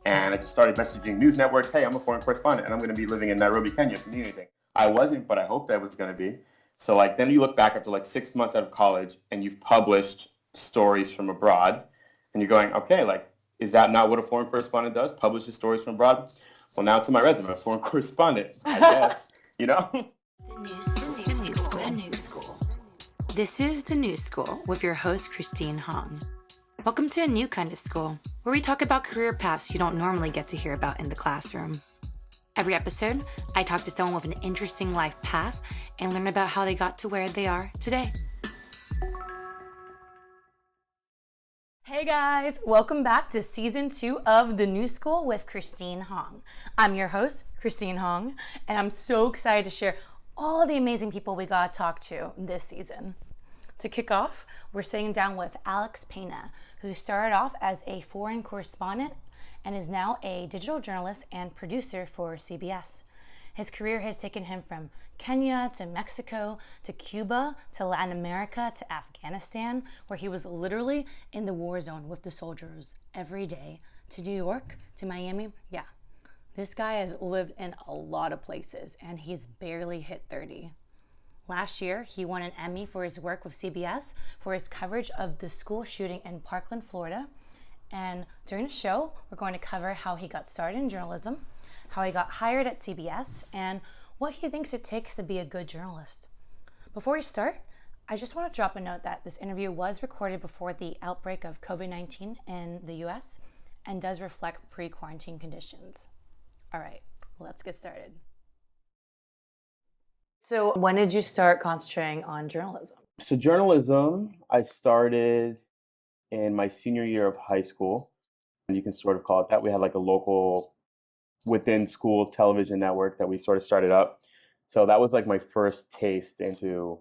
And I just started messaging news networks, hey, I'm a foreign correspondent and I'm going to be living in Nairobi, Kenya, if you need anything. I wasn't, but I hoped I was going to be. So like then you look back after like 6 months out of college and you've published stories from abroad and you're going, okay, like, is that not what a foreign correspondent does? Publishes stories from abroad? Well, now it's in my resume, foreign correspondent, I guess, you know? The New School. This is The New School with your host, Christine Hong. Welcome to a new kind of school, where we talk about career paths you don't normally get to hear about in the classroom. Every episode, I talk to someone with an interesting life path and learn about how they got to where they are today. Hey guys, welcome back to season 2 of The New School with Christine Hong. I'm your host, Christine Hong, and I'm so excited to share all the amazing people we got to talk to this season. To kick off, we're sitting down with Alex Pena, who started off as a foreign correspondent and is now a digital journalist and producer for CBS. His career has taken him from Kenya to Mexico to Cuba to Latin America to Afghanistan, where he was literally in the war zone with the soldiers every day, to New York, to Miami. Yeah, this guy has lived in a lot of places and he's barely hit 30. Last year, he won an Emmy for his work with CBS for his coverage of the school shooting in Parkland, Florida. And during the show, we're going to cover how he got started in journalism, how he got hired at CBS, and what he thinks it takes to be a good journalist. Before we start, I just want to drop a note that this interview was recorded before the outbreak of COVID-19 in the US and does reflect pre-quarantine conditions. All right, let's get started. So when did you start concentrating on journalism? So journalism, I started in my senior year of high school. And you can sort of call it that. We had like a local within school television network that we sort of started up. So that was like my first taste into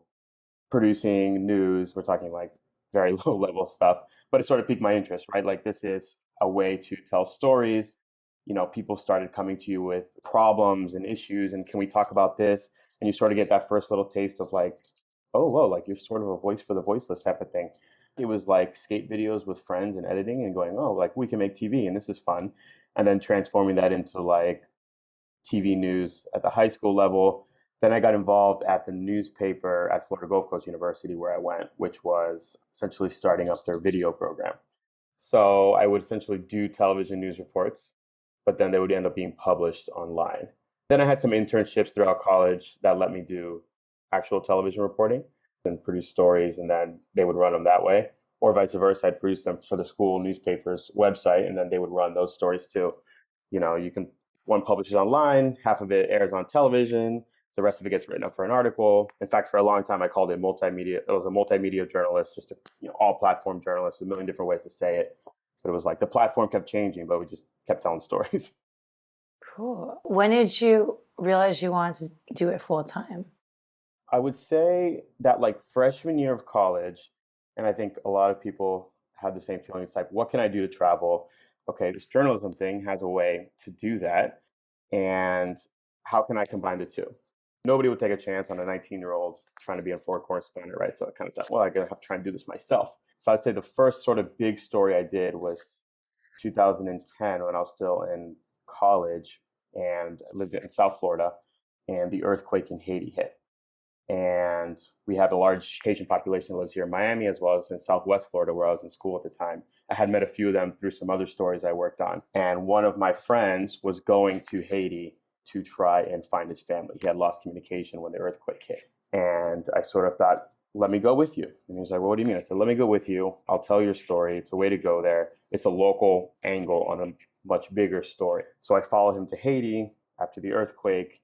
producing news. We're talking like very low level stuff, but it sort of piqued my interest, right? Like this is a way to tell stories. You know, people started coming to you with problems and issues and can we talk about this? And you sort of get that first little taste of like, oh, whoa, like you're sort of a voice for the voiceless type of thing. It was like skate videos with friends and editing and going, oh, like we can make TV and this is fun. And then transforming that into like TV news at the high school level. Then I got involved at the newspaper at Florida Gulf Coast University where I went, which was essentially starting up their video program. So I would essentially do television news reports, but then they would end up being published online. Then I had some internships throughout college that let me do actual television reporting and produce stories, and then they would run them that way. Or vice versa, I'd produce them for the school newspaper's website, and then they would run those stories too. You know, one publishes online, half of it airs on television, the rest of it gets written up for an article. In fact, for a long time, I called it multimedia. It was a multimedia journalist, just a all platform journalist, a million different ways to say it. But it was like the platform kept changing, but we just kept telling stories. Cool. When did you realize you wanted to do it full time? I would say that like freshman year of college, and I think a lot of people had the same feeling. It's like, what can I do to travel? Okay, this journalism thing has a way to do that. And how can I combine the two? Nobody would take a chance on a 19-year-old trying to be a foreign correspondent, right? So I kind of thought, well, I gotta have to try and do this myself. So I'd say the first sort of big story I did was 2010 when I was still in college and I lived in South Florida, and the earthquake in Haiti hit. And we had a large Haitian population that lives here in Miami, as well as in Southwest Florida, where I was in school at the time. I had met a few of them through some other stories I worked on. And one of my friends was going to Haiti to try and find his family. He had lost communication when the earthquake hit. And I sort of thought, let me go with you. And he was like, well, what do you mean? I said, let me go with you. I'll tell your story. It's a way to go there. It's a local angle on a much bigger story. So I followed him to Haiti after the earthquake.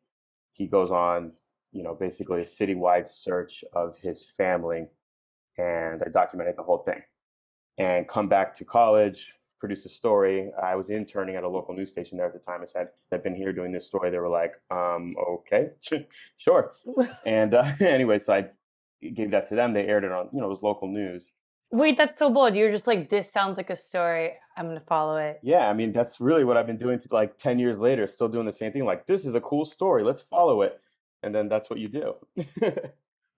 He goes on, basically a citywide search of his family, and I documented the whole thing. And come back to college, produce a story. I was interning at a local news station there at the time. I said, I've been here doing this story. They were like, okay, sure. And anyway, so I gave that to them. They aired it on, it was local news. Wait, that's so bold. You're just like, this sounds like a story. I'm going to follow it. Yeah, I mean, that's really what I've been doing to like 10 years later, still doing the same thing. Like, this is a cool story. Let's follow it. And then that's what you do.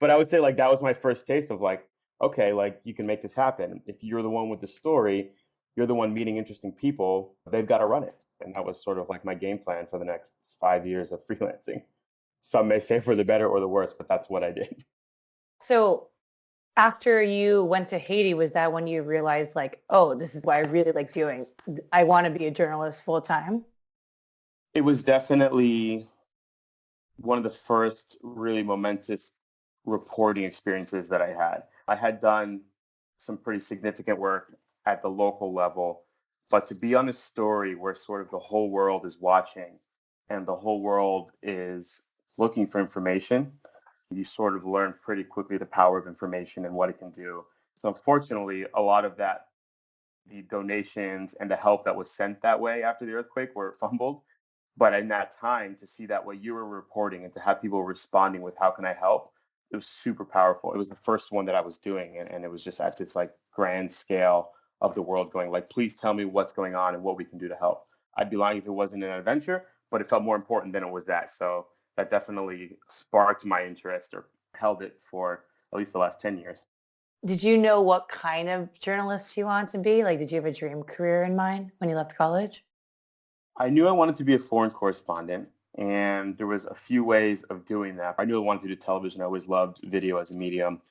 But I would say like that was my first taste of like, okay, like you can make this happen. If you're the one with the story, you're the one meeting interesting people, they've got to run it. And that was sort of like my game plan for the next 5 years of freelancing. Some may say for the better or the worse, but that's what I did. So after you went to Haiti, was that when you realized like, oh, this is what I really like doing? I want to be a journalist full time? It was definitely one of the first really momentous reporting experiences that I had. I had done some pretty significant work at the local level, but to be on a story where sort of the whole world is watching and the whole world is looking for information, you sort of learn pretty quickly the power of information and what it can do. So, unfortunately, a lot of that, the donations and the help that was sent that way after the earthquake were fumbled. But in that time, to see that what you were reporting and to have people responding with "How can I help?" it was super powerful. It was the first one that I was doing, and it was just at this like grand scale of the world going like, "Please tell me what's going on and what we can do to help." I'd be lying if it wasn't an adventure, but it felt more important than it was that. So that definitely sparked my interest or held it for at least the last 10 years. Did you know what kind of journalist you want to be? Like, did you have a dream career in mind when you left college? I knew I wanted to be a foreign correspondent, and there was a few ways of doing that. I knew I wanted to do television. I always loved video as a medium.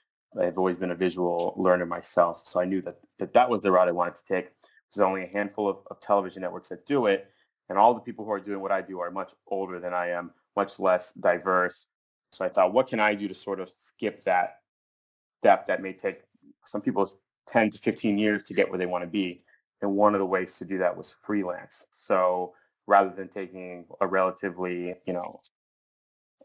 I've always been a visual learner myself, so I knew that was the route I wanted to take. There's only a handful of television networks that do it, and all the people who are doing what I do are much older than I am, much less diverse. So I thought, what can I do to sort of skip that step that may take some people 10 to 15 years to get where they want to be. And one of the ways to do that was freelance. So rather than taking a relatively,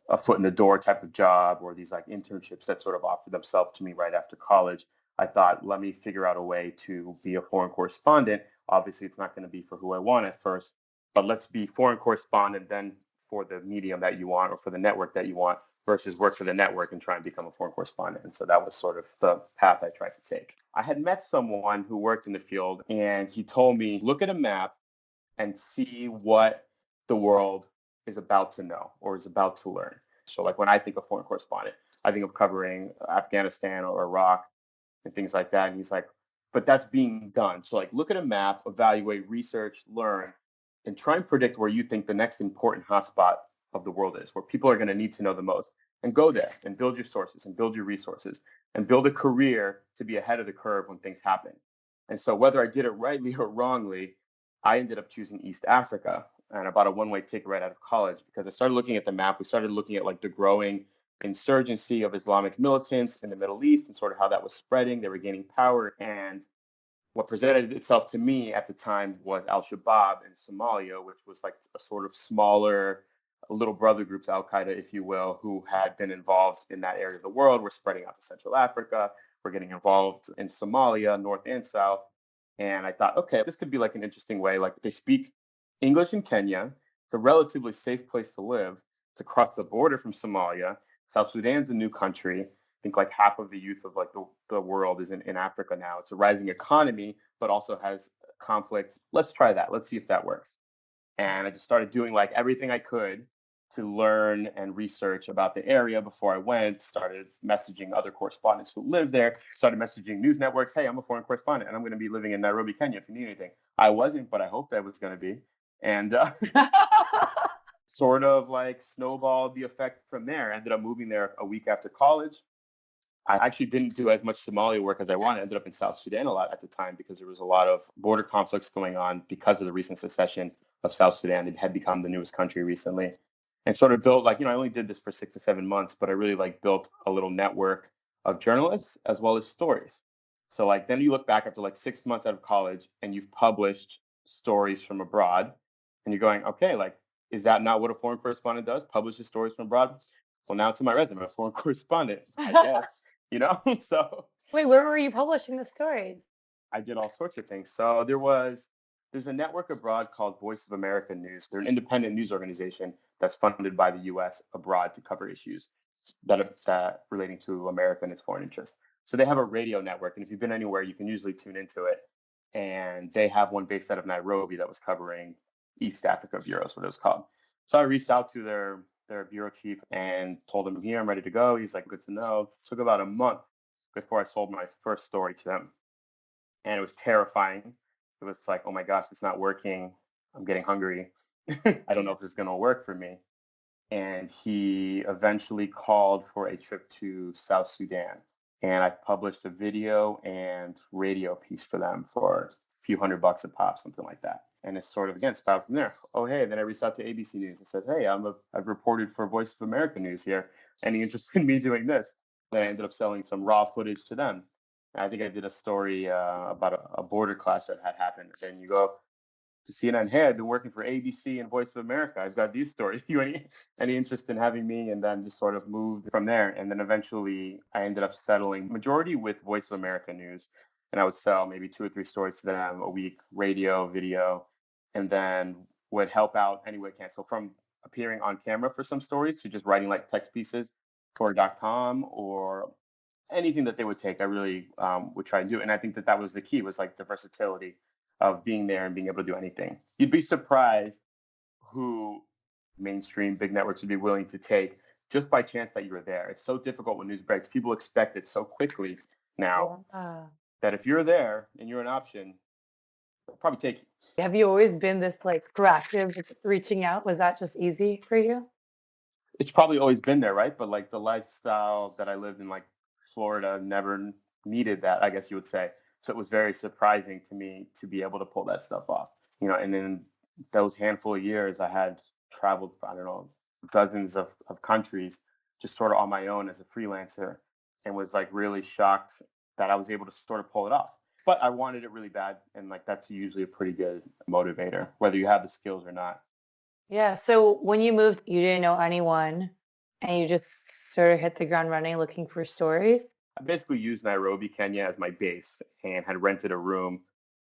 a foot in the door type of job or these like internships that sort of offered themselves to me right after college, I thought, let me figure out a way to be a foreign correspondent. Obviously, it's not going to be for who I want at first, but let's be foreign correspondent then for the medium that you want or for the network that you want versus work for the network and try and become a foreign correspondent. And so that was sort of the path I tried to take. I had met someone who worked in the field and he told me, look at a map and see what the world is about to know or is about to learn. So, like when I think of foreign correspondent, I think of covering Afghanistan or Iraq and things like that. And he's like, but that's being done. So, like, look at a map, evaluate, research, learn, and try and predict where you think the next important hotspot of the world is, where people are going to need to know the most. And go there and build your sources and build your resources and build a career to be ahead of the curve when things happen. And so, whether I did it rightly or wrongly, I ended up choosing East Africa and I bought a one-way ticket right out of college because I started looking at the map. We started looking at like the growing insurgency of Islamic militants in the Middle East and sort of how that was spreading. They were gaining power. And what presented itself to me at the time was Al Shabaab in Somalia, which was like a sort of smaller little brother groups, Al Qaeda, if you will, who had been involved in that area of the world. We're spreading out to Central Africa. We're getting involved in Somalia, North and South. And I thought, okay, this could be like an interesting way. Like they speak English in Kenya. It's a relatively safe place to live. It's across the border from Somalia. South Sudan's a new country. I think like half of the youth of like the world is in Africa now. It's a rising economy, but also has conflict. Let's try that. Let's see if that works. And I just started doing like everything I could to learn and research about the area before I went. Started messaging other correspondents who live there. Started messaging news networks. Hey, I'm a foreign correspondent and I'm going to be living in Nairobi, Kenya. If you need anything, I wasn't, but I hoped I was going to be. And sort of like snowballed the effect from there. I ended up moving there a week after college. I actually didn't do as much Somalia work as I wanted. I ended up in South Sudan a lot at the time because there was a lot of border conflicts going on because of the recent secession of South Sudan. It had become the newest country recently. And sort of built like, I only did this for 6 to 7 months, but I really like built a little network of journalists as well as stories. So like then you look back after like 6 months out of college and you've published stories from abroad and you're going, okay, like, is that not what a foreign correspondent does? Publishes stories from abroad? Well, now it's in my resume, a foreign correspondent, I guess. So Wait, where were you publishing the stories? I did all sorts of things. So there's a network abroad called Voice of America News. They're an independent news organization that's funded by the US abroad to cover issues that relating to America and its foreign interests. So they have a radio network, and if you've been anywhere, you can usually tune into it. And they have one based out of Nairobi that was covering East Africa Bureau, is what it was called. So I reached out to their bureau chief and told him, "Here, I'm ready to go." He's like, "Good to know." It took about a month before I sold my first story to them, and it was terrifying It was like, oh my gosh, it's not working. I'm getting hungry. I don't know Yeah. if this is going to work for me. And he eventually called for a trip to South Sudan. And I published a video and radio piece for them for a few $100 a pop, something like that. And it's sort of again sprouted from there. Oh hey, then I reached out to ABC News and said, hey, I've reported for Voice of America News here. Any interest in me doing this? Then I ended up selling some raw footage to them. And I think I did a story about a border clash that had happened. And you go, to CNN. Hey, I've been working for ABC and Voice of America. I've got these stories. You any interest in having me? And then just sort of moved from there. And then eventually I ended up settling majority with Voice of America News. And I would sell maybe 2 or 3 stories to them a week, radio, video, and then would help out any way I can. So from appearing on camera for some stories to just writing like text pieces for .com or anything that they would take, I really would try and do. And I think that that was the key was like the versatility of being there and being able to do anything. You'd be surprised who mainstream big networks would be willing to take just by chance that you were there. It's so difficult when news breaks. People expect it so quickly now Yeah. that if you're there and you're an option, they'll probably take you. Have you always been this like proactive, just reaching out? Was that just easy for you? It's probably always been there, right? But like the lifestyle that I lived in, like Florida, never needed that, I guess you would say. So it was very surprising to me to be able to pull that stuff off, And then those handful of years, I had traveled, I don't know, dozens of countries just sort of on my own as a freelancer and was like really shocked that I was able to sort of pull it off. But I wanted it really bad. And like that's usually a pretty good motivator, whether you have the skills or not. Yeah. So when you moved, you didn't know anyone and you just sort of hit the ground running looking for stories. I basically used Nairobi, Kenya as my base and had rented a room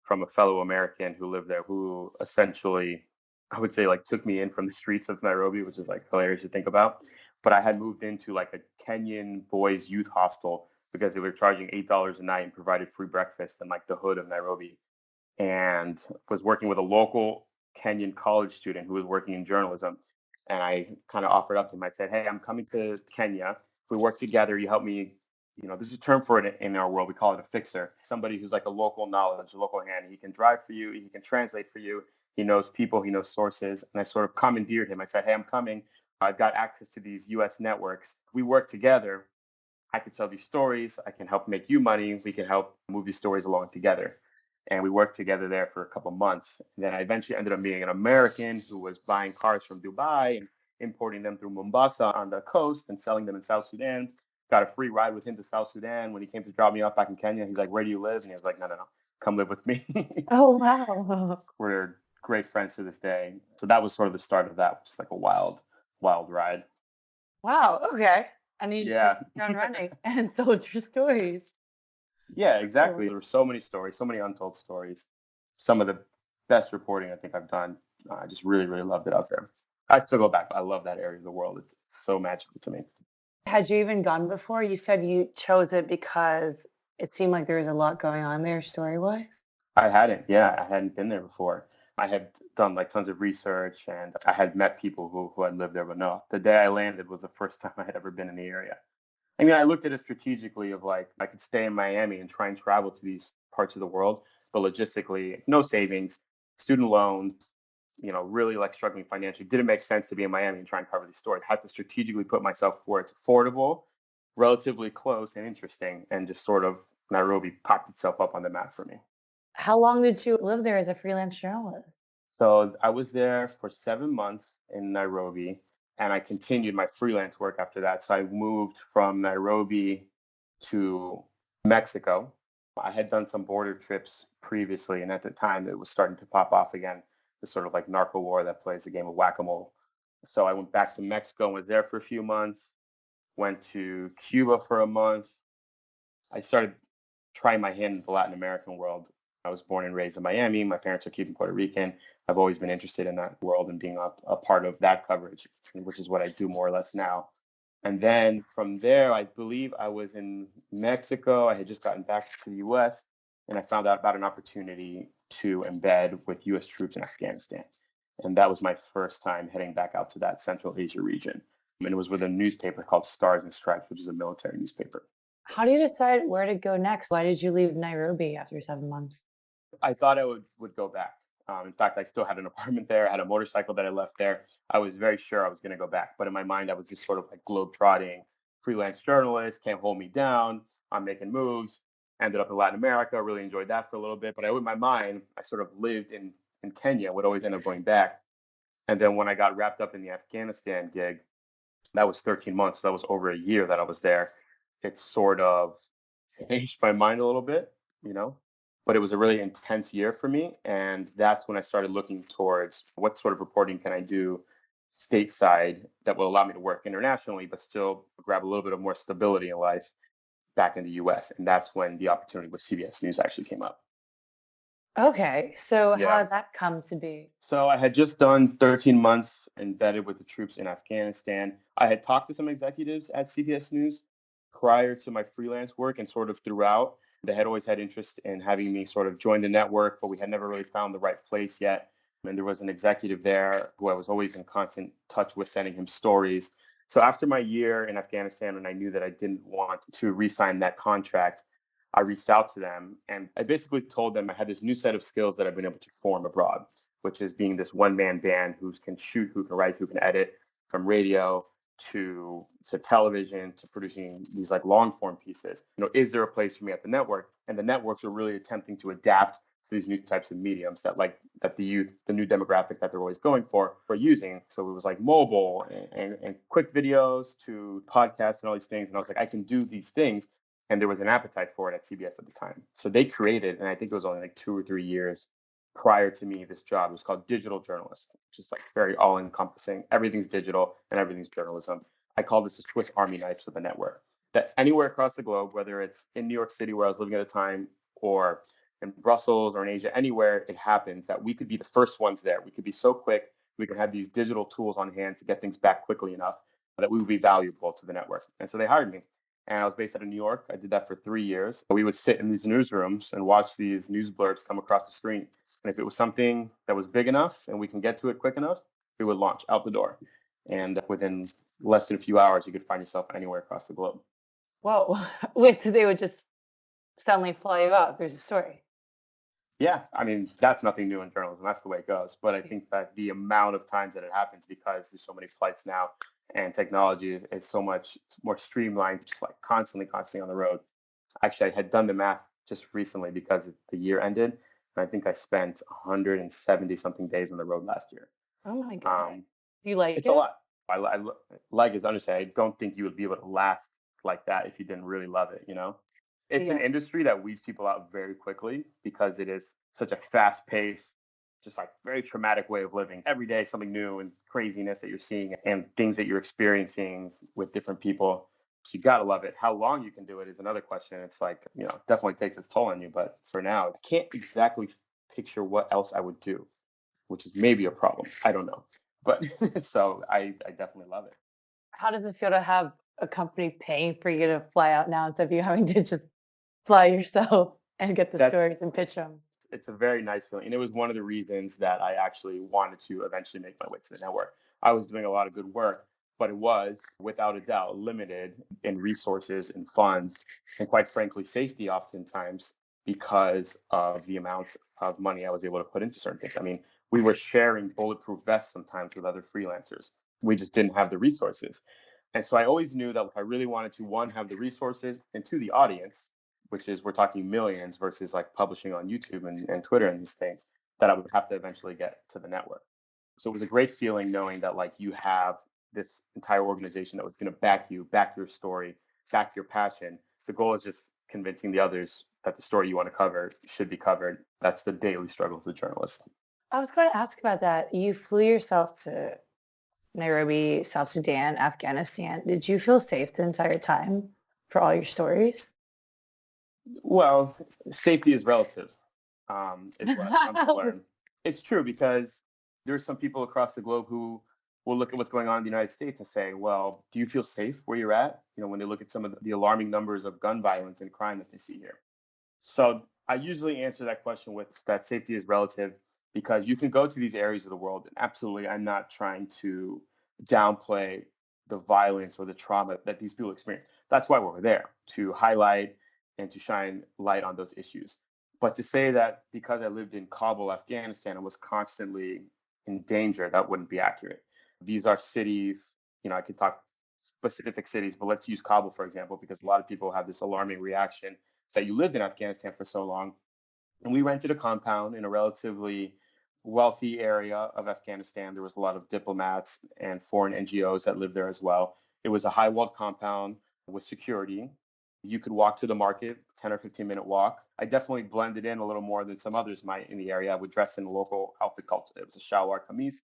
from a fellow American who lived there who essentially, I would say, like took me in from the streets of Nairobi, which is like hilarious to think about. But I had moved into like a Kenyan boys youth hostel because they were charging $8 a night and provided free breakfast in like the hood of Nairobi and was working with a local Kenyan college student who was working in journalism. And I kind of offered up to him. I said, hey, I'm coming to Kenya. If we work together, you help me. There's a term for it in our world. We call it a fixer. Somebody who's like a local knowledge, a local hand. He can drive for you. He can translate for you. He knows people. He knows sources. And I sort of commandeered him. I said, hey, I'm coming. I've got access to these US networks. We work together. I can tell these stories. I can help make you money. We can help move these stories along together. And we worked together there for a couple months. And then I eventually ended up meeting an American who was buying cars from Dubai and importing them through Mombasa on the coast and selling them in South Sudan. Got a free ride with him to South Sudan. When he came to drop me off back in Kenya, he's like, where do you live? And he was like, no, no, no, come live with me. Oh, wow. We're great friends to this day. So that was sort of the start of that, which is like a wild, wild ride. Wow. Okay. And you just hit Yeah. the ground running and told your stories. Yeah, Cool. exactly. There were so many stories, so many untold stories. Some of the best reporting I think I've done. I just really, really loved it out there. I still go back. I love that area of the world. It's so magical to me. Had you even gone before? You said you chose it because it seemed like there was a lot going on there story wise. I hadn't, yeah, I hadn't been there before. I had done like tons of research and I had met people who had lived there, but no, the day I landed was the first time I had ever been in the area. I mean, I looked at it strategically of like I could stay in Miami and try and travel to these parts of the world, but logistically, no savings, student loans, really like struggling financially. Didn't make sense to be in Miami and try and cover these stories. I had to strategically put myself where it's affordable, relatively close and interesting, and just sort of Nairobi popped itself up on the map for me. How long did you live there as a freelance journalist? So I was there for 7 months in Nairobi, and I continued my freelance work after that. So I moved from Nairobi to Mexico. I had done some border trips previously, and at the time it was starting to pop off again, the sort of like narco war that plays a game of whack-a-mole. So I went back to Mexico and was there for a few months, went to Cuba for a month. I started trying my hand in the Latin American world. I was born and raised in Miami. My parents are Cuban Puerto Rican. I've always been interested in that world and being a part of that coverage, which is what I do more or less now. And then from there, I believe I was in Mexico. I had just gotten back to the US and I found out about an opportunity to embed with US troops in Afghanistan. And that was my first time heading back out to that Central Asia region. And it was with a newspaper called Stars and Stripes, which is a military newspaper. How do you decide where to go next? Why did you leave Nairobi after 7 months? I thought I would go back. In fact, I still had an apartment there. I had a motorcycle that I left there. I was very sure I was going to go back, but in my mind, I was just sort of like globe-trotting freelance journalist. Can't hold me down. I'm making moves. Ended up in Latin America. Really enjoyed that for a little bit, but in my mind, I sort of lived in Kenya. Would always end up going back. And then when I got wrapped up in the Afghanistan gig, that was 13 months. That was over a year that I was there. It sort of changed my mind a little bit, you know, but it was a really intense year for me. And that's when I started looking towards what sort of reporting can I do stateside that will allow me to work internationally, but still grab a little bit of more stability in life back in the US. And that's when the opportunity with CBS News actually came up. Okay, so how Yeah. did that come to be? So I had just done 13 months embedded with the troops in Afghanistan. I had talked to some executives at CBS News prior to my freelance work and sort of throughout. They had always had interest in having me sort of join the network, but we had never really found the right place yet. And there was an executive there who I was always in constant touch with, sending him stories. So after my year in Afghanistan, and I knew that I didn't want to re-sign that contract, I reached out to them and I basically told them I had this new set of skills that I've been able to form abroad, which is being this one man band who can shoot, who can write, who can edit, from radio to television to producing these like long form pieces. Is there a place for me at the network? And the networks are really attempting to adapt to these new types of mediums that the youth, the new demographic that they're always going for using. So it was like mobile and quick videos to podcasts and all these things. And I was like, I can do these things, and there was an appetite for it at CBS at the time. So they created, and I think it was only like 2 or 3 years prior to me, this job. It was called digital journalist, just like very all encompassing. Everything's digital and everything's journalism. I call this a Swiss Army knife of the network. That anywhere across the globe, whether it's in New York City where I was living at the time, or in Brussels or in Asia, anywhere it happens, that we could be the first ones there. We could be so quick. We could have these digital tools on hand to get things back quickly enough that we would be valuable to the network. And so they hired me, and I was based out of New York. I did that for 3 years. We would sit in these newsrooms and watch these news blurbs come across the screen. And if it was something that was big enough and we can get to it quick enough, we would launch out the door. And within less than a few hours, you could find yourself anywhere across the globe. Whoa. Wait, so they would just suddenly fly you out. There's a story. Yeah, I mean, that's nothing new in journalism. That's the way it goes. But I Yeah. think that the amount of times that it happens, because there's so many flights now and technology is so much more streamlined, just like constantly on the road. Actually, I had done the math just recently because the year ended, and I think I spent 170 something days on the road last year. Oh my God. Um, Do you like it's a it? lot. Like is understated. I don't think you would be able to last like that if you didn't really love it. It's an Yeah. industry that weeds people out very quickly because it is such a fast paced, just like very traumatic way of living. Every day, something new and craziness that you're seeing and things that you're experiencing with different people. So you gotta love it. How long you can do it is another question. It's like, definitely takes its toll on you. But for now, I can't exactly picture what else I would do, which is maybe a problem. I don't know. But so I definitely love it. How does it feel to have a company paying for you to fly out now instead of you having to just fly yourself and get the That's stories and pitch them? it's a very nice feeling. And it was one of the reasons that I actually wanted to eventually make my way to the network. I was doing a lot of good work, but it was without a doubt limited in resources and funds and quite frankly safety oftentimes because of the amount of money I was able to put into certain things. I mean, we were sharing bulletproof vests sometimes with other freelancers. We just didn't have the resources. And so I always knew that if I really wanted to, one, have the resources, and two, the audience, which is we're talking millions versus like publishing on YouTube and Twitter and these things, that I would have to eventually get to the network. So it was a great feeling knowing that like you have this entire organization that was going to back you, back your story, back your passion. The goal is just convincing the others that the story you want to cover should be covered. That's the daily struggle for journalists. I was going to ask about that. You flew yourself to Nairobi, South Sudan, Afghanistan. Did you feel safe the entire time for all your stories? Well, safety is relative, is what I've come to learn. It's true because there's some people across the globe who will look at what's going on in the United States and say, well, do you feel safe where you're at? When they look at some of the alarming numbers of gun violence and crime that they see here. So I usually answer that question with that safety is relative because you can go to these areas of the world. And absolutely, I'm not trying to downplay the violence or the trauma that these people experience. That's why we're there, to highlight and to shine light on those issues. But to say that because I lived in Kabul, Afghanistan, and was constantly in danger, that wouldn't be accurate. These are cities, I could talk specific cities, but let's use Kabul, for example, because a lot of people have this alarming reaction that you lived in Afghanistan for so long. And we rented a compound in a relatively wealthy area of Afghanistan. There was a lot of diplomats and foreign NGOs that lived there as well. It was a high walled compound with security. You could walk to the market, 10 or 15-minute walk. I definitely blended in a little more than some others might in the area. I would dress in a local outfit called, it was a shalwar kameez,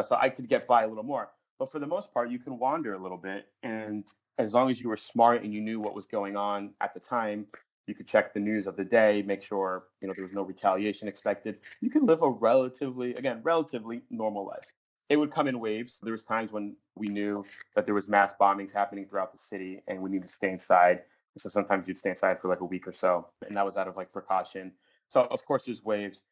so I could get by a little more. But for the most part, you can wander a little bit. And as long as you were smart and you knew what was going on at the time, you could check the news of the day, make sure there was no retaliation expected. You can live a relatively normal life. It would come in waves. There was times when we knew that there was mass bombings happening throughout the city, and we needed to stay inside. So sometimes you'd stay inside for like a week or so, and that was out of like precaution. So of course there's waves,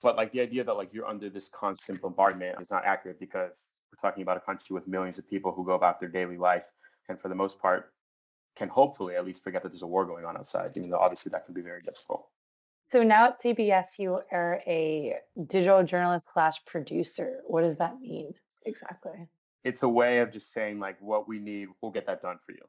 but like the idea that like you're under this constant bombardment is not accurate, because we're talking about a country with millions of people who go about their daily life, and for the most part can hopefully at least forget that there's a war going on outside, even though obviously that can be very difficult. So now at CBS, you are a digital journalist slash producer. What does that mean exactly? It's a way of just saying like what we need, we'll get that done for you.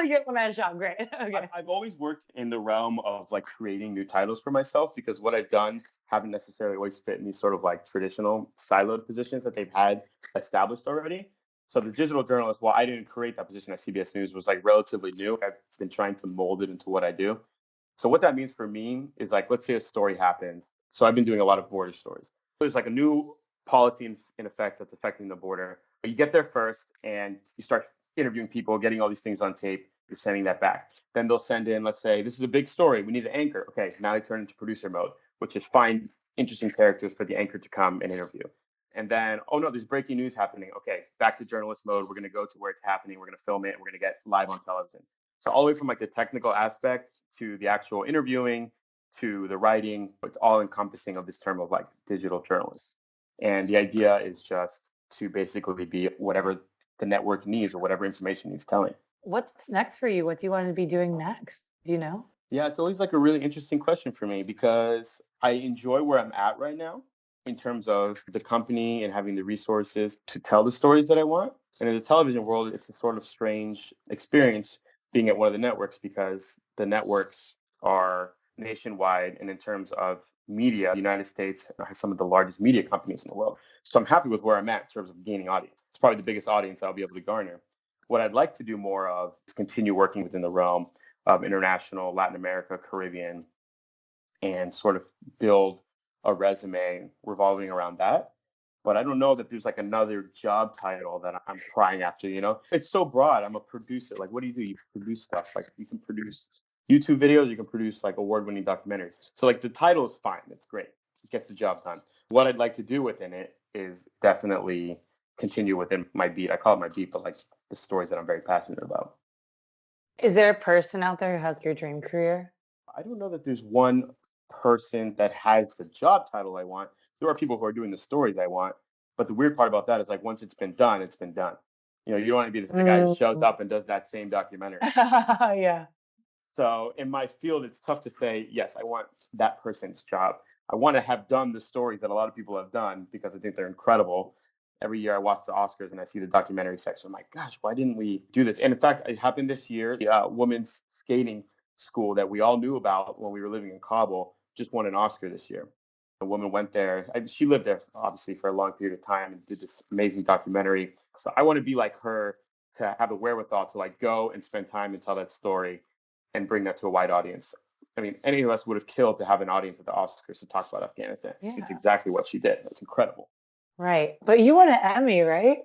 You're a man shop. Great. Okay. I've always worked in the realm of like creating new titles for myself, because what I've done haven't necessarily always fit in these sort of like traditional siloed positions that they've had established already. So the digital journalist, while I didn't create that position at CBS News, was like relatively new. I've been trying to mold it into what I do. So what that means for me is like, let's say a story happens. So I've been doing a lot of border stories. There's like a new policy in effect that's affecting the border. You get there first and you start interviewing people, getting all these things on tape. You're sending that back. Then they'll send in, let's say, this is a big story. We need an anchor. Okay, now they turn into producer mode, which is find interesting characters for the anchor to come and interview. And then, oh no, there's breaking news happening. Okay, back to journalist mode. We're going to go to where it's happening. We're going to film it. We're going to get live on television. So all the way from like the technical aspect to the actual interviewing to the writing, it's all encompassing of this term of like digital journalists. And the idea is just to basically be whatever the network needs or whatever information needs telling. What's next for you? What do you want to be doing next? Do you know? Yeah, it's always like a really interesting question for me, because I enjoy where I'm at right now in terms of the company and having the resources to tell the stories that I want. And in the television world, it's a sort of strange experience being at one of the networks, because the networks are nationwide. And in terms of media, the United States has some of the largest media companies in the world. So I'm happy with where I'm at in terms of gaining audience. It's probably the biggest audience I'll be able to garner. What I'd like to do more of is continue working within the realm of international, Latin America, Caribbean, and sort of build a resume revolving around that. But I don't know that there's like another job title that I'm crying after. It's so broad. I'm a producer. Like, what do? You produce stuff. Like, you can produce YouTube videos, you can produce like award-winning documentaries. So like the title is fine. It's great. It gets the job done. What I'd like to do within it is definitely continue within my beat. I call it my beat, but like the stories that I'm very passionate about. Is there a person out there who has your dream career? I don't know that there's one person that has the job title I want. There are people who are doing the stories I want. But the weird part about that is like once it's been done, it's been done. You don't want to be the guy who shows up and does that same documentary. Yeah. So in my field, it's tough to say, yes, I want that person's job. I want to have done the stories that a lot of people have done, because I think they're incredible. Every year I watch the Oscars and I see the documentary section. I'm like, gosh, why didn't we do this? And in fact, it happened this year. The women's skating school that we all knew about when we were living in Kabul just won an Oscar this year. A woman went there. She lived there obviously for a long period of time and did this amazing documentary. So I want to be like her, to have the wherewithal to like go and spend time and tell that story and bring that to a wide audience. I mean, any of us would have killed to have an audience at the Oscars to talk about Afghanistan. Yeah. It's exactly what she did. It's incredible. Right. But you won an Emmy, right?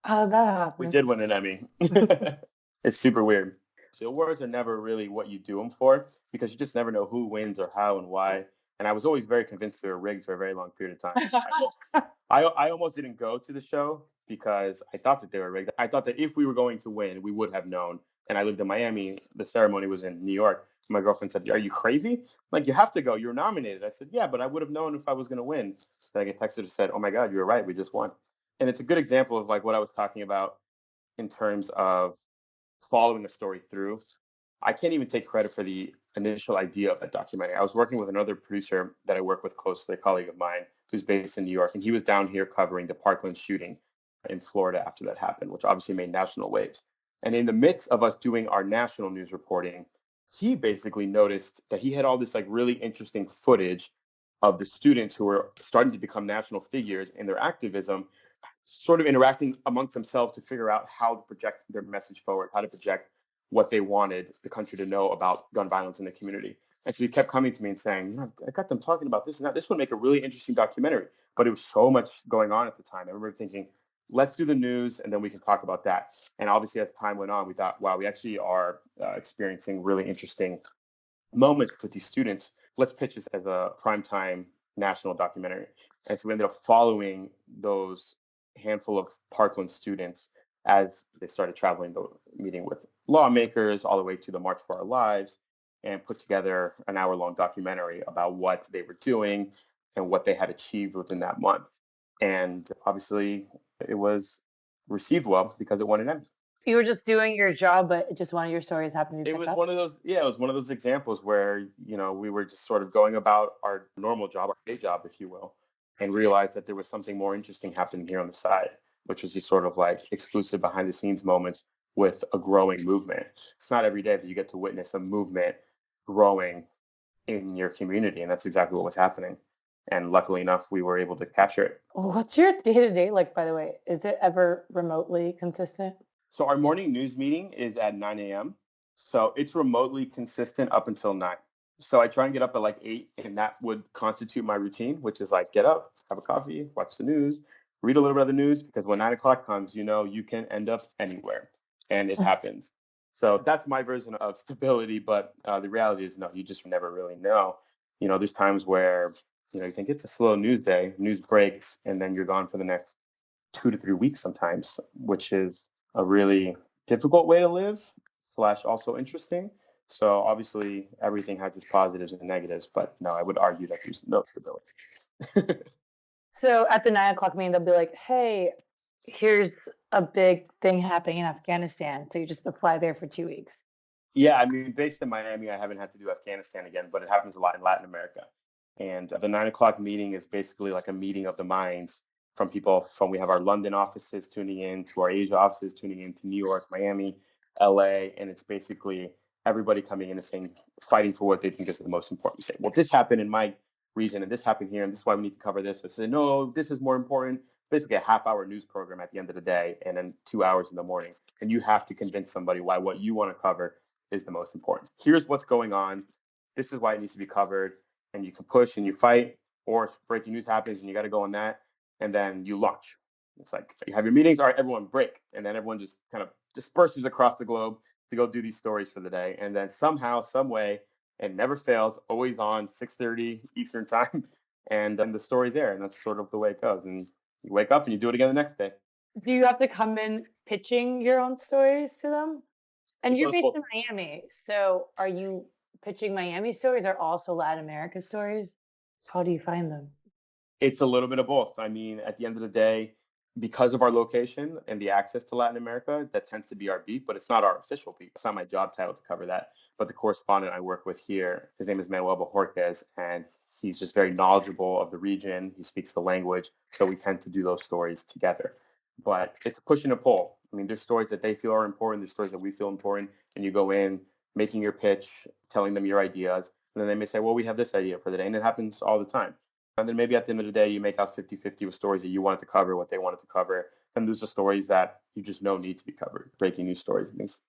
How did that We happen? did win an Emmy. It's super weird. The awards are never really what you do them for, because you just never know who wins or how and why. And I was always very convinced they were rigged for a very long period of time. I almost didn't go to the show because I thought that they were rigged. I thought that if we were going to win, we would have known. And I lived in Miami. The ceremony was in New York. My girlfriend said, "Are you crazy? Like, you have to go. You're nominated." I said, "Yeah, but I would have known if I was going to win." Then I get texted and said, "Oh my God, you were right. We just won." And it's a good example of like what I was talking about in terms of following a story through. I can't even take credit for the initial idea of that documentary. I was working with another producer that I work with closely, a colleague of mine who's based in New York, and he was down here covering the Parkland shooting in Florida after that happened, which obviously made national waves. And in the midst of us doing our national news reporting, he basically noticed that he had all this like really interesting footage of the students who were starting to become national figures in their activism, sort of interacting amongst themselves to figure out how to project their message forward, how to project what they wanted the country to know about gun violence in the community. And so he kept coming to me and saying, I got them talking about this and that. This would make a really interesting documentary. But it was so much going on at the time. I remember thinking, let's do the news and then we can talk about that. And obviously, as time went on, we thought, wow, we actually are experiencing really interesting moments with these students. Let's pitch this as a primetime national documentary. And so we ended up following those handful of Parkland students as they started traveling, meeting with lawmakers, all the way to the March for Our Lives, and put together an hour-long documentary about what they were doing and what they had achieved within that month. And obviously, it was received well because it won an Emmy. You were just doing your job, but just one of your stories happened to It pick was up? one of those, yeah, it was one of those examples where, we were just sort of going about our normal job, our day job, if you will, and realized that there was something more interesting happening here on the side, which was these sort of like exclusive behind the scenes moments with a growing movement. It's not every day that you get to witness a movement growing in your community, and that's exactly what was happening. And luckily enough, we were able to capture it. What's your day to day like, by the way? Is it ever remotely consistent? So our morning news meeting is at 9 a.m. So it's remotely consistent up until 9. So I try and get up at like 8, and that would constitute my routine, which is like get up, have a coffee, watch the news, read a little bit of the news, because when 9 o'clock comes, you can end up anywhere, and it happens. So that's my version of stability. But the reality is, no, you just never really know. There's times where you think it's a slow news day, news breaks, and then you're gone for the next 2 to 3 weeks sometimes, which is a really difficult way to live slash also interesting. So obviously everything has its positives and negatives, but no, I would argue that there's no stability. So at the 9 o'clock meeting, they'll be like, hey, here's a big thing happening in Afghanistan. So you just have to fly there for 2 weeks. Yeah, I mean, based in Miami, I haven't had to do Afghanistan again, but it happens a lot in Latin America. And the 9 o'clock meeting is basically like a meeting of the minds from people from, we have our London offices tuning in, to our Asia offices tuning in, to New York, Miami, LA. And it's basically everybody coming in and saying, fighting for what they think is the most important. You say, well, this happened in my region and this happened here, and this is why we need to cover this. I say, no, this is more important. Basically a half-hour news program at the end of the day, and then 2 hours in the morning. And you have to convince somebody why what you want to cover is the most important. Here's what's going on. This is why it needs to be covered. And you can push and you fight, or breaking news happens and you got to go on that. And then you launch. It's like you have your meetings. All right, everyone break. And then everyone just kind of disperses across the globe to go do these stories for the day. And then somehow, some way, it never fails, always on 6:30 Eastern time. And then the story's there. And that's sort of the way it goes. And you wake up and you do it again the next day. Do you have to come in pitching your own stories to them? And It you're goes based both. in Miami. So are you pitching Miami stories or also Latin America stories? How do you find them? It's a little bit of both. I mean, at the end of the day, because of our location and the access to Latin America, that tends to be our beat, but it's not our official beat. It's not my job title to cover that. But the correspondent I work with here, his name is Manuel Bojorquez, and he's just very knowledgeable of the region. He speaks the language, so we tend to do those stories together. But it's a push and a pull. I mean, there's stories that they feel are important, there's stories that we feel important, and you go in making your pitch, telling them your ideas, and then they may say, well, we have this idea for the day, and it happens all the time. And then maybe at the end of the day, you make out 50-50 with stories that you wanted to cover, what they wanted to cover. And there's the stories that you just know need to be covered, breaking news stories and things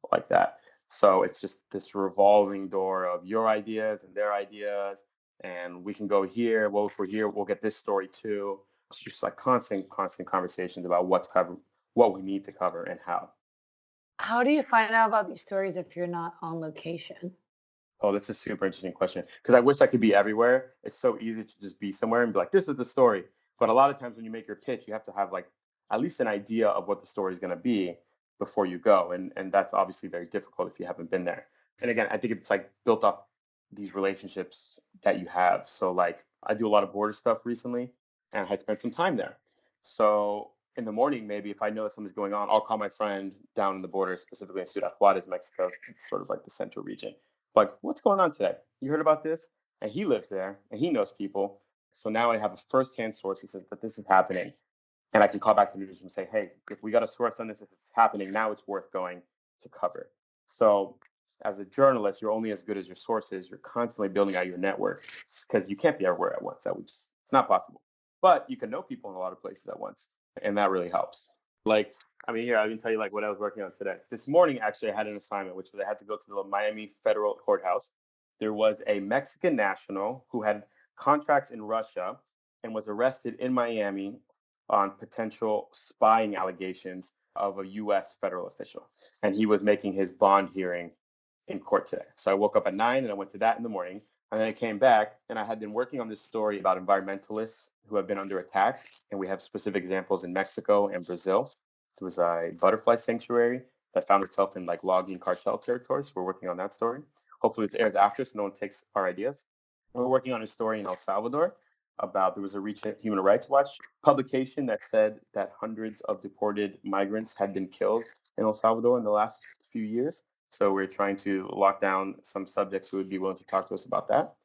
like that. So it's just this revolving door of your ideas and their ideas. And we can go here. Well, if we're here, we'll get this story too. It's just like constant conversations about what to cover, what we need to cover, and how. How do you find out about these stories if you're not on location? Oh, that's a super interesting question, because I wish I could be everywhere. It's so easy to just be somewhere and be like, "This is the story." But a lot of times when you make your pitch, you have to have like at least an idea of what the story is going to be before you go, and that's obviously very difficult if you haven't been there. And again, I think it's like built up these relationships that you have. So like I do a lot of border stuff recently, and I had spent some time there. So in the morning, maybe if I know that something's going on, I'll call my friend down in the border, specifically in Ciudad Juarez, Mexico. It's sort of like the central region, Like, what's going on today? You heard about this? And he lives there and he knows people. So now I have a first-hand source who says that this is happening. And I can call back to the newsroom and say, hey, if we got a source on this, if it's happening, now it's worth going to cover. So as a journalist, you're only as good as your sources. You're constantly building out your network because you can't be everywhere at once. That would just, it's not possible. But you can know people in a lot of places at once. And that really helps. Like, I mean, here, I can tell you like what I was working on today. This morning, actually, I had an assignment, which was I had to go to the Miami federal courthouse. There was a Mexican national who had contracts in Russia and was arrested in Miami on potential spying allegations of a U.S. federal official. And he was making his bond hearing in court today. So I woke up at 9 and I went to that in the morning. And then I came back and I had been working on this story about environmentalists who have been under attack. And we have specific examples in Mexico and Brazil. There was a butterfly sanctuary that found itself in like logging cartel territory. So we're working on that story. Hopefully it airs after so no one takes our ideas. We're working on a story in El Salvador about there was a recent Human Rights Watch publication that said that hundreds of deported migrants had been killed in El Salvador in the last few years. So we're trying to lock down some subjects who would be willing to talk to us about that.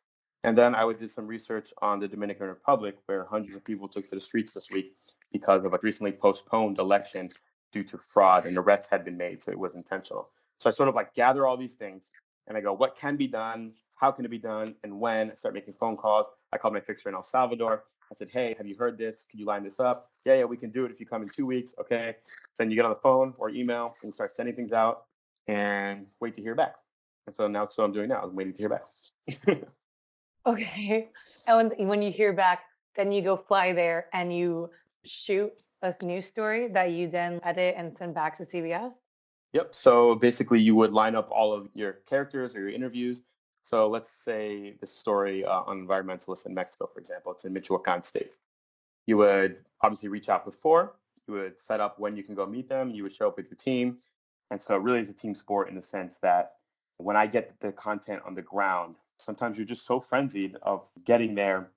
And then I did some research on the Dominican Republic, where hundreds of people took to the streets this week because of a recently postponed election due to fraud, and arrests had been made, so it was intentional. So I sort of like gather all these things, and I go, what can be done? How can it be done? And when? I start making phone calls. I called my fixer in El Salvador. I said, hey, have you heard this? Can you line this up? Yeah, we can do it if you come in 2 weeks. Okay. Then you get on the phone or email and start sending things out and wait to hear back. And so now that's what I'm doing now. I'm waiting to hear back. Okay. And when you hear back, then you go fly there and you shoot a news story that you then edit and send back to CBS. Yep. So basically, you would line up all of your characters or your interviews. So let's say the story on environmentalists in Mexico, for example, it's in Michoacan state. You would obviously reach out before. You would set up when you can go meet them. You would show up with your team. And so it really is a team sport in the sense that when I get the content on the ground, sometimes you're just so frenzied of getting there,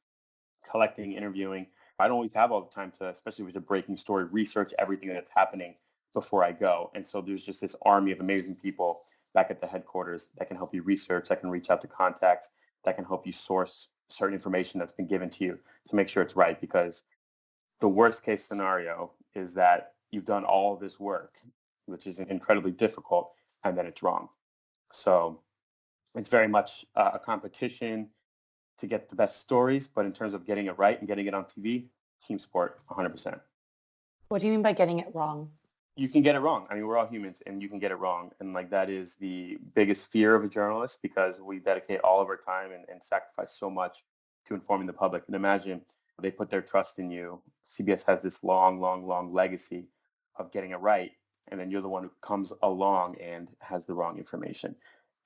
collecting, interviewing. I don't always have all the time to, especially if it's a breaking story, research everything that's happening before I go. And so there's just this army of amazing people back at the headquarters that can help you research, that can reach out to contacts, that can help you source certain information that's been given to you to make sure it's right. Because the worst case scenario is that you've done all this work, which is incredibly difficult, and then it's wrong. So it's very much a competition to get the best stories, but in terms of getting it right and getting it on TV, team sport, 100%. What do you mean by getting it wrong? You can get it wrong. I mean, we're all humans and you can get it wrong. And like that is the biggest fear of a journalist because we dedicate all of our time and sacrifice so much to informing the public. And imagine they put their trust in you. CBS has this long, long, long legacy of getting it right. And then you're the one who comes along and has the wrong information.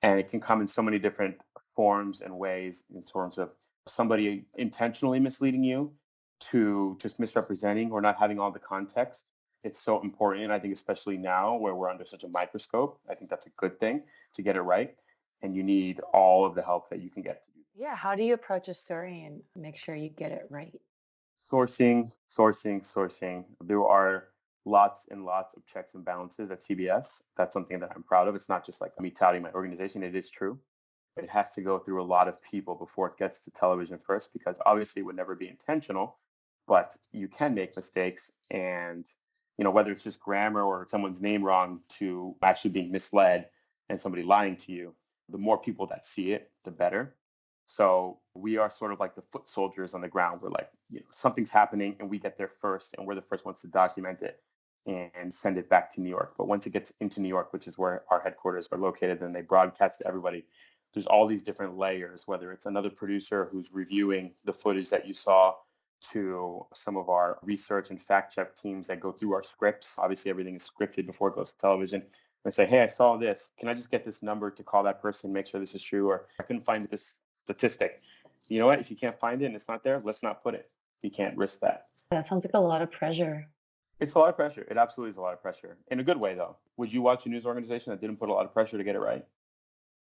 And it can come in so many different forms and ways in terms of somebody intentionally misleading you to just misrepresenting or not having all the context. It's so important. I think, especially now where we're under such a microscope, I think that's a good thing to get it right. And you need all of the help that you can get to do. Yeah. How do you approach a story and make sure you get it right? Sourcing, sourcing, sourcing. There are lots and lots of checks and balances at CBS. That's something that I'm proud of. It's not just like me touting my organization, it is true. But it has to go through a lot of people before it gets to television first, because obviously it would never be intentional, but you can make mistakes. And, whether it's just grammar or someone's name wrong to actually being misled and somebody lying to you, the more people that see it, the better. So we are sort of like the foot soldiers on the ground. We're like, something's happening and we get there first and we're the first ones to document it and send it back to New York. But once it gets into New York, which is where our headquarters are located, then they broadcast to everybody. There's all these different layers, whether it's another producer who's reviewing the footage that you saw, to some of our research and fact check teams that go through our scripts. Obviously, everything is scripted before it goes to television. And say, hey, I saw this. Can I just get this number to call that person, make sure this is true? Or I couldn't find this statistic. You know what? If you can't find it and it's not there, let's not put it. You can't risk that. That sounds like a lot of pressure. It's a lot of pressure. It absolutely is a lot of pressure. In a good way, though. Would you watch a news organization that didn't put a lot of pressure to get it right?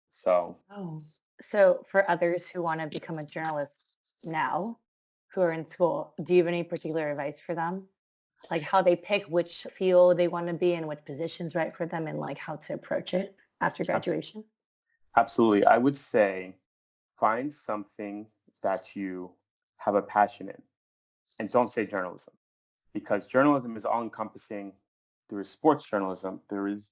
So Oh. So for others who want to become a journalist now, who are in school, do you have any particular advice for them? Like how they pick which field they want to be in, which position's right for them, and like how to approach it after ab- graduation? Absolutely. I would say find something that you have a passion in, and don't say journalism, because journalism is all encompassing. There is sports journalism, there is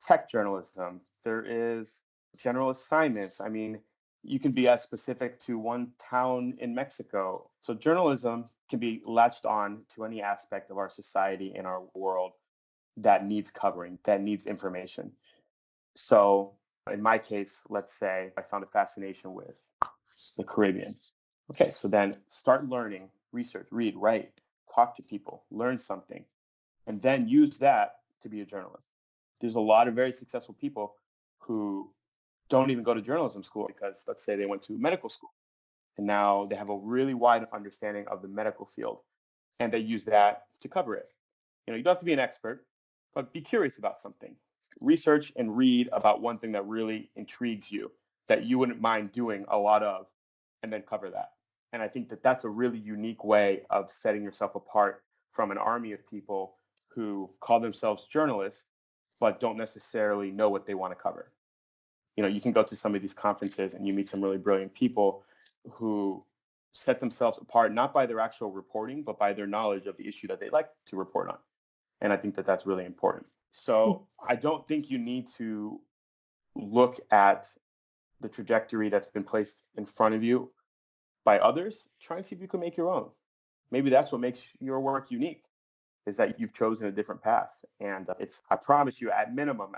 tech journalism, there is general assignments. I mean, you can be as specific to one town in Mexico. So journalism can be latched on to any aspect of our society and our world that needs covering, that needs information. So in my case, let's say I found a fascination with the Caribbean. Okay, so then start learning, research, read, write, talk to people, learn something, and then use that to be a journalist. There's a lot of very successful people who don't even go to journalism school because, let's say, they went to medical school and now they have a really wide understanding of the medical field and they use that to cover it. You don't have to be an expert, but be curious about something. Research and read about one thing that really intrigues you, that you wouldn't mind doing a lot of, and then cover that. And I think that that's a really unique way of setting yourself apart from an army of people who call themselves journalists, but don't necessarily know what they want to cover. You can go to some of these conferences and you meet some really brilliant people who set themselves apart not by their actual reporting, but by their knowledge of the issue that they like to report on. And I think that that's really important. So I don't think you need to look at the trajectory that's been placed in front of you by others. Try and see if you can make your own. Maybe that's what makes your work unique, is that you've chosen a different path. And I promise you, at minimum,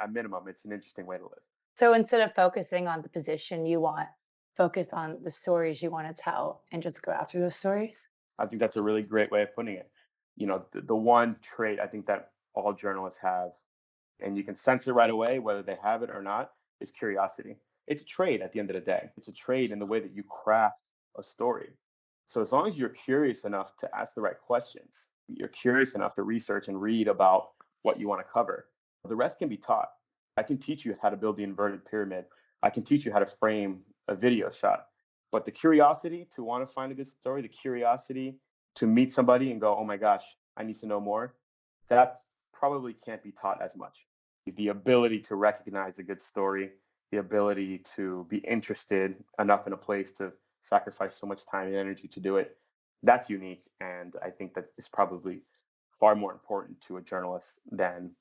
it's an interesting way to live. So instead of focusing on the position you want, focus on the stories you want to tell and just go after those stories. I think that's a really great way of putting it. The one trait I think that all journalists have, and you can sense it right away, whether they have it or not, is curiosity. It's a trade at the end of the day. It's a trade in the way that you craft a story. So as long as you're curious enough to ask the right questions, you're curious enough to research and read about what you want to cover, the rest can be taught. I can teach you how to build the inverted pyramid. I can teach you how to frame a video shot. But the curiosity to want to find a good story, the curiosity to meet somebody and go, oh my gosh, I need to know more, that probably can't be taught as much. The ability to recognize a good story, the ability to be interested enough in a place to sacrifice so much time and energy to do it, that's unique. And I think that is probably far more important to a journalist than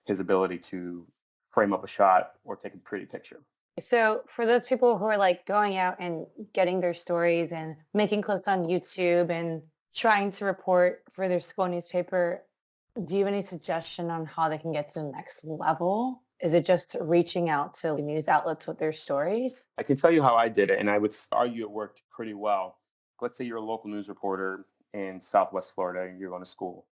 his ability to frame up a shot or take a pretty picture. So for those people who are like going out and getting their stories and making clips on YouTube and trying to report for their school newspaper, do you have any suggestion on how they can get to the next level? Is it just reaching out to news outlets with their stories? I can tell you how I did it, and I would argue it worked pretty well. Let's say you're a local news reporter in Southwest Florida and you're going to school,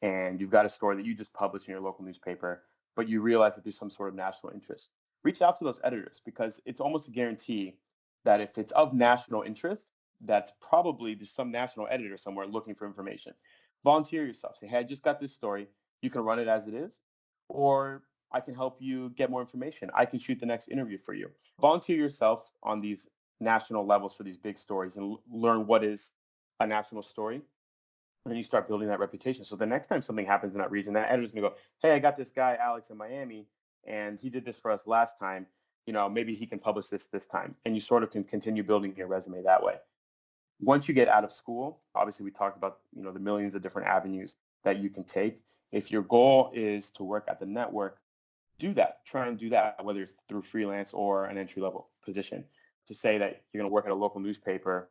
and you've got a story that you just published in your local newspaper, but you realize that there's some sort of national interest. Reach out to those editors because it's almost a guarantee that if it's of national interest, that's probably there's some national editor somewhere looking for information. Volunteer yourself. Say, hey, I just got this story. You can run it as it is, or I can help you get more information. I can shoot the next interview for you. Volunteer yourself on these national levels for these big stories and learn what is a national story, and then you start building that reputation. So the next time something happens in that region, that editor's gonna go, "Hey, I got this guy Alex in Miami, and he did this for us last time. Maybe he can publish this time." And you sort of can continue building your resume that way. Once you get out of school, obviously we talked about the millions of different avenues that you can take. If your goal is to work at the network, do that. Try and do that, whether it's through freelance or an entry level position. To say that you're going to work at a local newspaper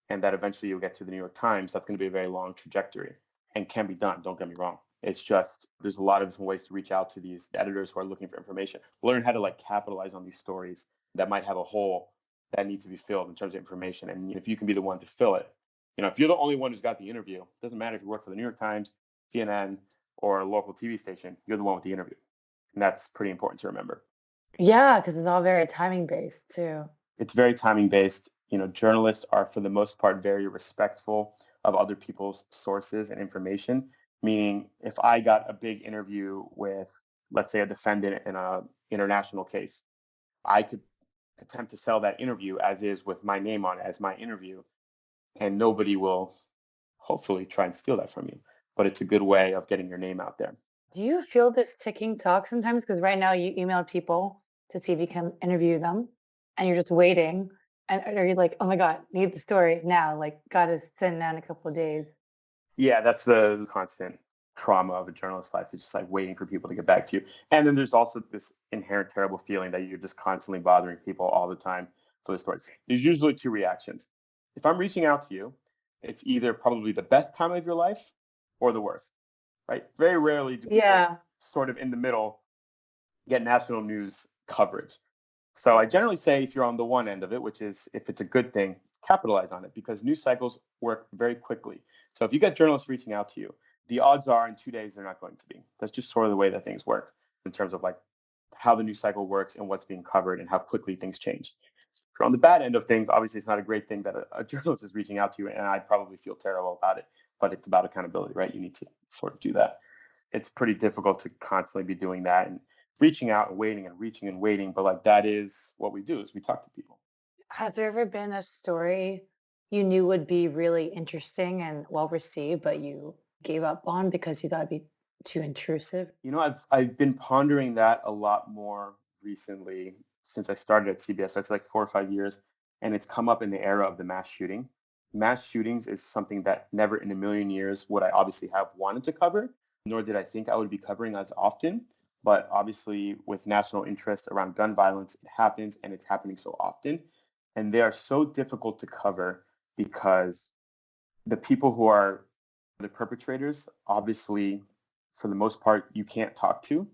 and that eventually you'll get to the New York Times, that's going to be a very long trajectory and can be done. Don't get me wrong. It's just there's a lot of different ways to reach out to these editors who are looking for information. Learn how to capitalize on these stories that might have a hole that needs to be filled in terms of information. And if you can be the one to fill it, if you're the only one who's got the interview, it doesn't matter if you work for the New York Times, CNN, or a local TV station, you're the one with the interview. And that's pretty important to remember. Yeah, because it's all very timing based too. It's very timing based. Journalists are for the most part very respectful of other people's sources and information. Meaning, if I got a big interview with, let's say, a defendant in a international case, I could attempt to sell that interview as is with my name on it as my interview, and nobody will hopefully try and steal that from you. But it's a good way of getting your name out there. Do you feel this ticking talk sometimes? Because right now you email people to see if you can interview them, and you're just waiting. And are you like, oh my God, need the story now? Like, gotta send down a couple of days. Yeah, that's the constant trauma of a journalist's life. It's just like waiting for people to get back to you. And then there's also this inherent terrible feeling that you're just constantly bothering people all the time for the stories. There's usually two reactions. If I'm reaching out to you, it's either probably the best time of your life or the worst, right? Very rarely do people Yeah. sort of in the middle get national news coverage. So I generally say if you're on the one end of it, which is if it's a good thing, capitalize on it because news cycles work very quickly. So if you get journalists reaching out to you, the odds are in 2 days they're not going to be. That's just sort of the way that things work in terms of like how the news cycle works and what's being covered and how quickly things change. If you're on the bad end of things, obviously it's not a great thing that a journalist is reaching out to you, and I'd probably feel terrible about it. But it's about accountability, right? You need to sort of do that. It's pretty difficult to constantly be doing that and reaching out and waiting and reaching and waiting. But like that is what we do is we talk to people. Has there ever been a story you knew would be really interesting and well received, but you gave up on because you thought it'd be too intrusive? I've been pondering that a lot more recently since I started at CBS. So it's like 4 or 5 years, and it's come up in the era of the mass shooting. Mass shootings is something that never in a million years would I obviously have wanted to cover, nor did I think I would be covering as often. But obviously, with national interest around gun violence, it happens and it's happening so often. And they are so difficult to cover because the people who are the perpetrators, obviously, for the most part, you can't talk to.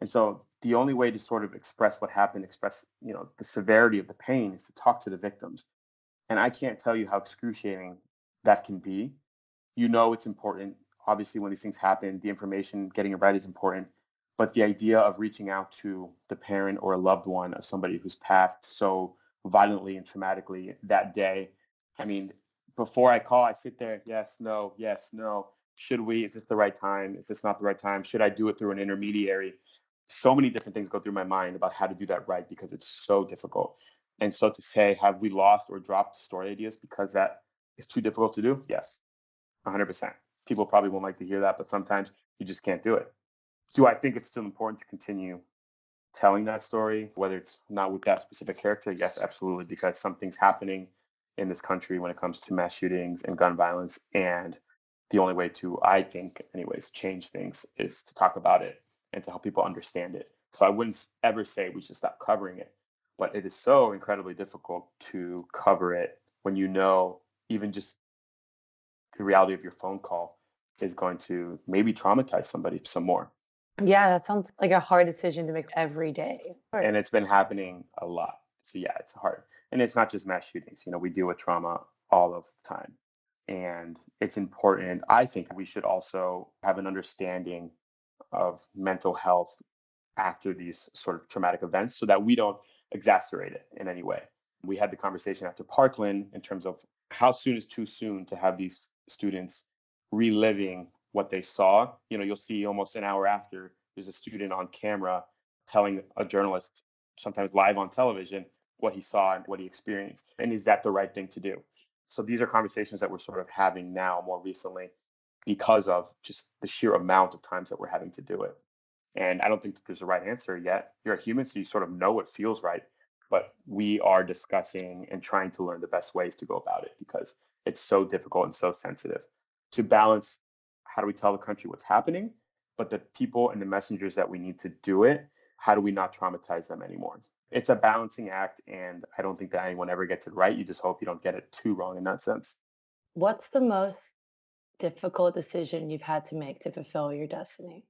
And so the only way to sort of express what happened, express, the severity of the pain is to talk to the victims. And I can't tell you how excruciating that can be. It's important. Obviously, when these things happen, the information, getting it right is important. But the idea of reaching out to the parent or a loved one of somebody who's passed so violently and traumatically that day, I mean, before I call, I sit there, yes, no, yes, no. Should we? Is this the right time? Is this not the right time? Should I do it through an intermediary? So many different things go through my mind about how to do that right because it's so difficult. And so to say, have we lost or dropped story ideas because that is too difficult to do? Yes, 100%. People probably won't like to hear that, but sometimes you just can't do it. Do I think it's still important to continue telling that story, whether it's not with that specific character? Yes, absolutely, because something's happening in this country when it comes to mass shootings and gun violence. And the only way to, I think, anyways, change things is to talk about it and to help people understand it. So I wouldn't ever say we should stop covering it, but it is so incredibly difficult to cover it when even just the reality of your phone call is going to maybe traumatize somebody some more. Yeah, that sounds like a hard decision to make every day. Right. And it's been happening a lot. So yeah, it's hard. And it's not just mass shootings. We deal with trauma all of the time. And it's important. I think we should also have an understanding of mental health after these sort of traumatic events so that we don't exacerbate it in any way. We had the conversation after Parkland in terms of how soon is too soon to have these students reliving what they saw. You'll see almost an hour after there's a student on camera telling a journalist, sometimes live on television, what he saw and what he experienced. And is that the right thing to do? So these are conversations that we're sort of having now more recently because of just the sheer amount of times that we're having to do it. And I don't think that there's a right answer yet. You're a human, so you sort of know what feels right. But we are discussing and trying to learn the best ways to go about it because it's so difficult and so sensitive to balance how do we tell the country what's happening, but the people and the messengers that we need to do it, how do we not traumatize them anymore? It's a balancing act, and I don't think that anyone ever gets it right. You just hope you don't get it too wrong in that sense. What's the most difficult decision you've had to make to fulfill your destiny?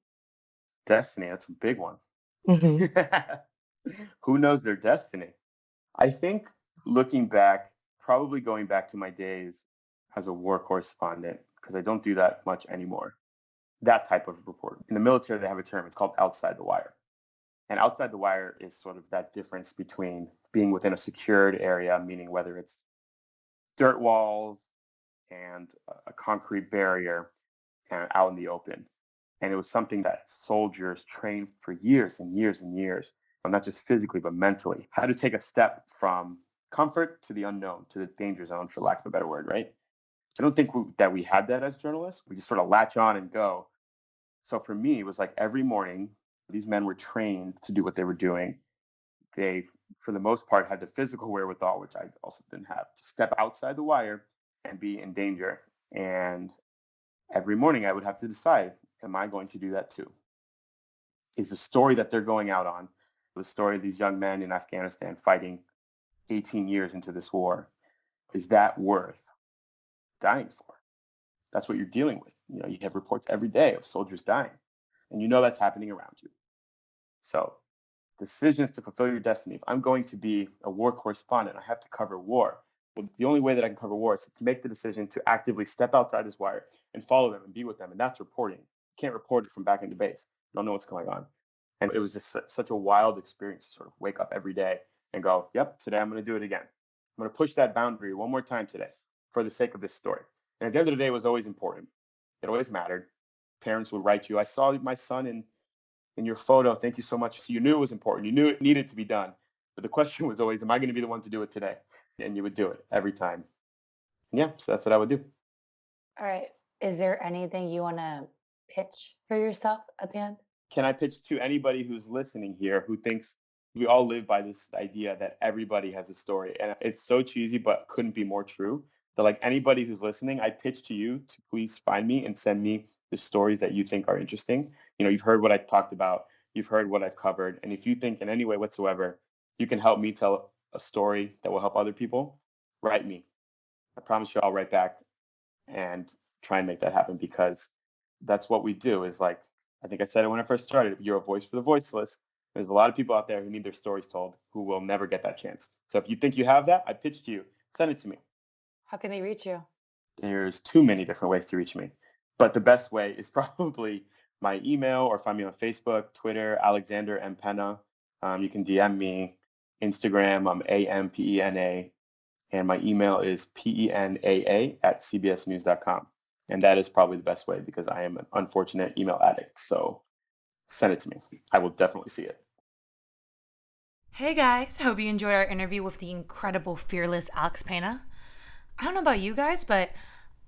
Destiny, that's a big one. Hmm. Who knows their destiny? I think looking back, probably going back to my days as a war correspondent, because I don't do that much anymore. That type of report. In the military, they have a term, it's called outside the wire. And outside the wire is sort of that difference between being within a secured area, meaning whether it's dirt walls and a concrete barrier and out in the open. And it was something that soldiers trained for years and years and years, not just physically, but mentally, how to take a step from comfort to the unknown, to the danger zone, for lack of a better word, right? I don't think that we had that as journalists. We just sort of latch on and go. So for me, it was like every morning, these men were trained to do what they were doing. they, for the most part, had the physical wherewithal, which I also didn't have, to step outside the wire and be in danger. And every morning I would have to decide, am I going to do that too? Is the story that they're going out on, the story of these young men in Afghanistan fighting 18 years into this war, is that worth dying for? That's what you're dealing with. You have reports every day of soldiers dying, and that's happening around you. So decisions to fulfill your destiny. If I'm going to be a war correspondent, I have to cover war. Well, the only way that I can cover war is to make the decision to actively step outside this wire and follow them and be with them. And that's reporting. You can't report it from back in the base. You don't know what's going on. And it was just such a wild experience to sort of wake up every day and go, yep, today I'm going to do it again. I'm going to push that boundary one more time today for the sake of this story. And at the end of the day, it was always important. It always mattered. Parents would write you, I saw my son in your photo. Thank you so much. So you knew it was important. You knew it needed to be done. But the question was always, am I going to be the one to do it today? And you would do it every time. Yeah, so that's what I would do. All right. Is there anything you want to pitch for yourself at the end? Can I pitch to anybody who's listening here who thinks we all live by this idea that everybody has a story? And it's so cheesy, but couldn't be more true. That like anybody who's listening, I pitch to you to please find me and send me the stories that you think are interesting. You've heard what I talked about. You've heard what I've covered. And if you think in any way whatsoever, you can help me tell a story that will help other people, write me. I promise you I'll write back and try and make that happen, because that's what we do. Is like, I think I said it when I first started, you're a voice for the voiceless. There's a lot of people out there who need their stories told who will never get that chance. So if you think you have that, I pitch to you. Send it to me. How can they reach you? There's too many different ways to reach me. But the best way is probably my email, or find me on Facebook, Twitter, Alexander M. Pena. You can DM me. Instagram, I'm AMPENA. And my email is PENAA@cbsnews.com. And that is probably the best way, because I am an unfortunate email addict. So send it to me. I will definitely see it. Hey guys, hope you enjoyed our interview with the incredible, fearless Alex Pena. I don't know about you guys, but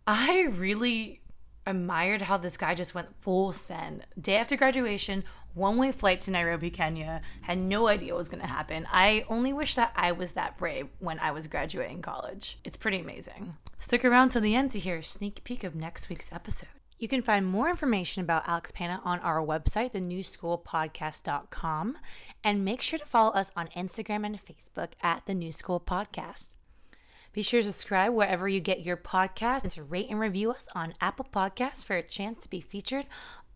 I really admired how this guy just went full send. Day after graduation, one-way flight to Nairobi, Kenya. Had no idea what was going to happen. I only wish that I was that brave when I was graduating college. It's pretty amazing. Stick around till the end to hear a sneak peek of next week's episode. You can find more information about Alex Pena on our website, thenewschoolpodcast.com, and make sure to follow us on Instagram and Facebook at The New School Podcast. Be sure to subscribe wherever you get your podcasts, and to rate and review us on Apple Podcasts for a chance to be featured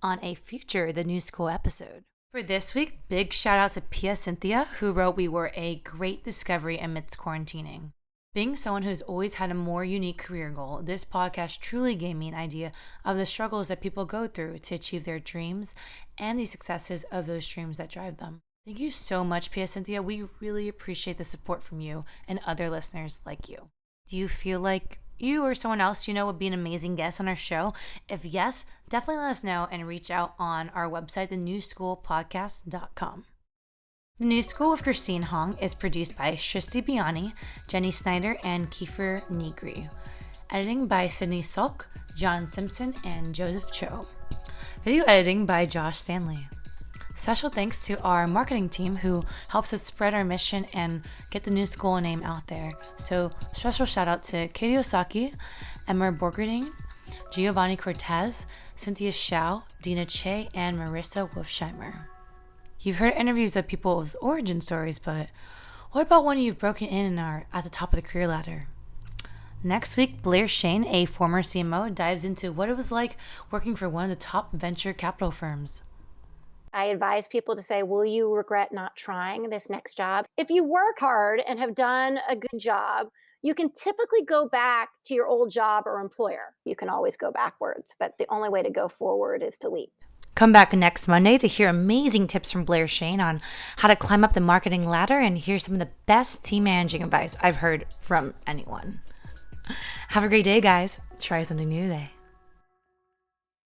on a future The New School episode. For this week, big shout out to Pia Cynthia, who wrote, "We were a great discovery amidst quarantining." Being someone who's always had a more unique career goal, this podcast truly gave me an idea of the struggles that people go through to achieve their dreams, and the successes of those dreams that drive them. Thank you so much, Pia Cynthia. We really appreciate the support from you and other listeners like you. Do you feel like you or someone else you know would be an amazing guest on our show? If yes, definitely let us know and reach out on our website, thenewschoolpodcast.com. The New School with Christine Hong is produced by Shristi Biani, Jenny Snyder, and Kiefer Negri. Editing by Sydney Salk, John Simpson, and Joseph Cho. Video editing by Josh Stanley. Special thanks to our marketing team who helps us spread our mission and get the New School name out there. So special shout out to Katie Osaki, Emma Borgerding, Giovanni Cortez, Cynthia Shao, Dina Che, and Marissa Wolfsheimer. You've heard interviews of people's origin stories, but what about when you've broken in and are at the top of the career ladder? Next week, Blair Shane, a former CMO, dives into what it was like working for one of the top venture capital firms. I advise people to say, will you regret not trying this next job? If you work hard and have done a good job, you can typically go back to your old job or employer. You can always go backwards, but the only way to go forward is to leap. Come back next Monday to hear amazing tips from Blair Shane on how to climb up the marketing ladder and hear some of the best team managing advice I've heard from anyone. Have a great day, guys. Try something new today.